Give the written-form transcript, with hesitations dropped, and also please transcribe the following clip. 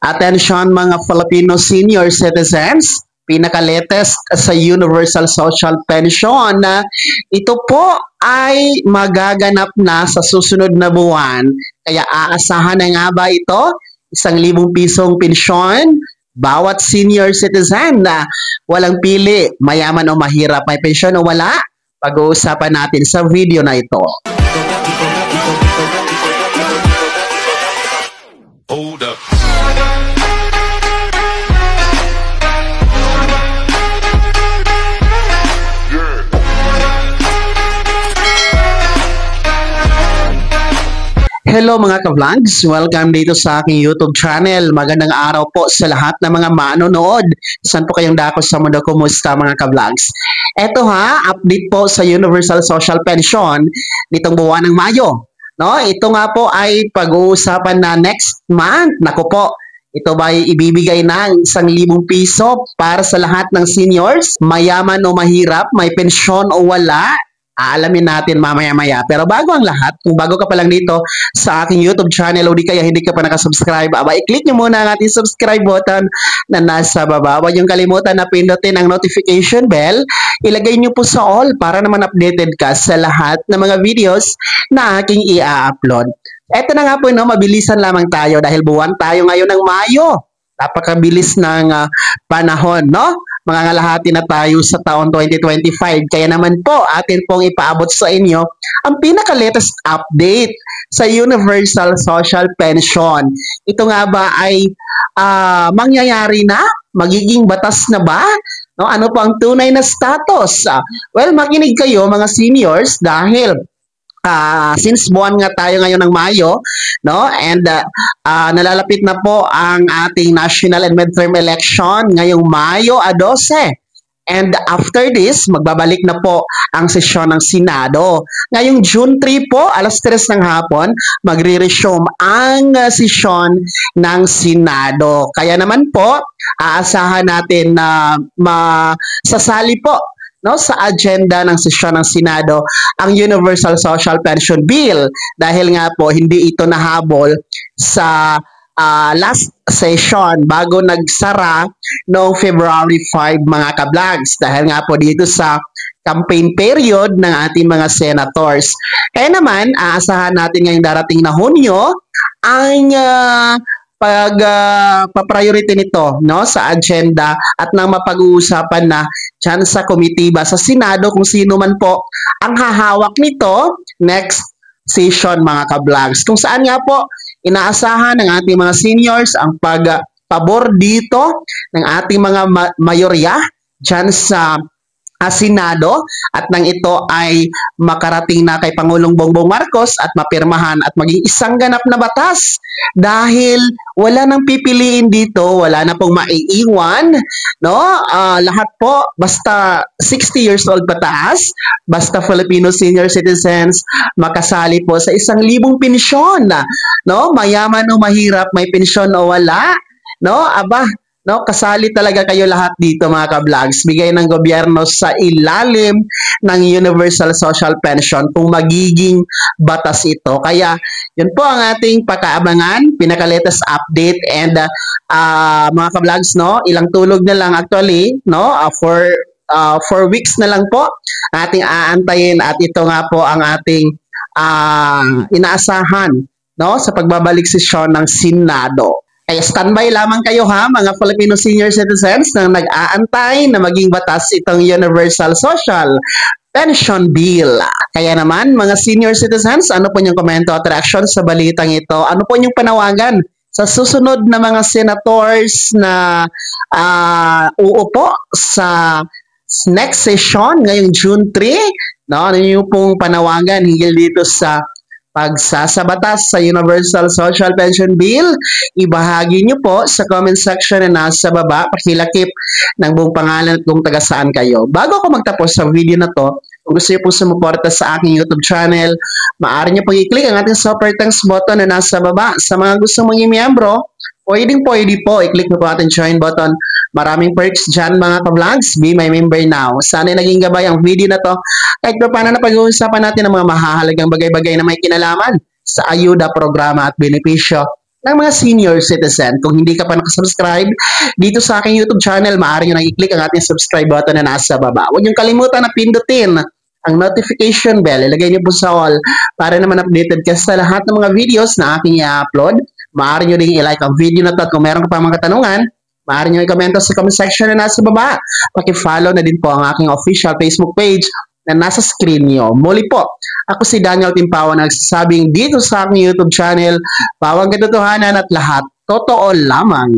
Attention mga Filipino senior citizens, pinaka-latest sa Universal Social Pension na ito po ay magaganap na sa susunod na buwan. Kaya aasahan na nga ba ito? 1,000 pisong pensyon bawat senior citizen na walang pili, mayaman o mahirap, may pensyon o wala? Pag-uusapan natin sa video na ito. Hold up. Hello mga ka-vlogs! Welcome dito sa aking YouTube channel. Magandang araw po sa lahat ng mga manonood. Saan po kayong dako sa mundo? Kumusta mga ka-vlogs? Eto update po sa Universal Social Pension nitong buwan ng Mayo. No, ito nga po ay pag-uusapan na next month. Naku po, ito ba ay ibibigay ng 1,000 piso para sa lahat ng seniors? Mayaman o mahirap, may pensyon o wala? Aalamin natin mamaya-maya. Pero bago ang lahat, kung bago ka pa lang dito sa aking YouTube channel o di kaya hindi ka pa nakasubscribe, i-click nyo muna ang ating subscribe button na nasa baba. Huwag yung kalimutan na pindutin ang notification bell. Ilagay nyo po sa all para naman updated ka sa lahat ng mga videos na aking i-upload. Eto na nga po, mabilisan lamang tayo dahil buwan tayo ngayon ng Mayo. Napakabilis ng panahon, no? Mangangalahati na tayo sa taon 2025. Kaya naman po, atin pong ipaabot sa inyo ang pinaka-latest update sa Universal Social Pension. Ito nga ba ay mangyayari na? Magiging batas na ba? No, ano po ang tunay na status? Well, makinig kayo mga seniors dahil since buwan nga tayo ngayon ng Mayo, no? And nalalapit na po ang ating national and midterm election ngayong Mayo 12. And after this, magbabalik na po ang sesyon ng Senado. Ngayong June 3 po, alas 3 ng hapon, magre-resume ang sesyon ng Senado. Kaya naman po, aasahan natin na masasali po, no, sa agenda ng sesyon ng Senado ang Universal Social Pension Bill dahil nga po hindi ito nahabol sa last session bago nagsara noong February 5 mga ka-vlogs dahil nga po dito sa campaign period ng ating mga senators. Kaya naman, aasahan natin ngayong darating na Hunyo ang pa-priority nito, no, sa agenda at nang mapag-uusapan na dyan sa komitiba sa Senado kung sino man po ang hahawak nito next session mga ka-vlogs. Kung saan nga po inaasahan ng ating mga seniors ang pagpabor dito ng ating mga mayorya dyan sa Senado at nang ito ay makarating na kay Pangulong Bongbong Marcos at mapirmahan at maging isang ganap na batas dahil wala nang pipiliin dito, wala na pong maiiwan, no? Lahat po basta 60 years old pataas, basta Filipino senior citizens makasali po sa 1,000 pensyon, no? Mayaman o mahirap, may pensyon o wala, no? Aba, no, kasali talaga kayo lahat dito mga ka-vlogs. Bigay ng gobyerno sa ilalim ng Universal Social Pension kung magiging batas ito. Kaya yun po ang ating pakaabangan, pinaka-latest update and mga ka-vlogs, no, ilang tulog na lang actually, no, for 4 weeks na lang po ating aantayin at ito nga po ang ating inaasahan, no, sa pagbabalik sesyon ng Senado. Kaya standby lamang kayo mga Filipino senior citizens na nag-aantay na maging batas itong Universal Social Pension Bill. Kaya naman mga senior citizens, ano po yung komento at reaction sa balitang ito? Ano po yung panawagan sa susunod na mga senators na uupo sa next session ngayong June 3? No, ano yung pong panawagan hinggil dito sa pagsasabatas sa Universal Social Pension Bill? Ibahagi nyo po sa comment section na nasa baba. Pakilakip ng buong pangalan at kung taga saan kayo. Bago ako magtapos sa video na to, kung gusto nyo po sumuporta sa aking YouTube channel, maaari nyo pong i-click ang ating super thanks button na nasa baba. Sa mga gusto mong i-miyembro, pwede po, i-click nyo po ating join button. Maraming perks dyan mga ka-vlogs. Be my member now. Sana naging gabay ang video na to. Kahit pa paano na pag-uusapan natin ang mga mahahalagang bagay-bagay na may kinalaman sa ayuda, programa at benepisyo ng mga senior citizen. Kung hindi ka pa nakasubscribe dito sa aking YouTube channel, maaari nyo nang i-click ang ating subscribe button na nasa baba. Huwag nyo kalimutan na pindutin ang notification bell. Ilagay nyo po sa all para naman updated ka sa lahat ng mga videos na aking i-upload. Maaari nyo rin i-like ang video na to at kung meron ka pa mga katanungan, maaari nyo i-komento sa comment section na nasa baba. Paki-follow na din po ang aking official Facebook page na nasa screen nyo. Muli po, ako si Daniel Timpawan nagsasabing dito sa aking YouTube channel, bawang katotohanan at lahat totoo lamang.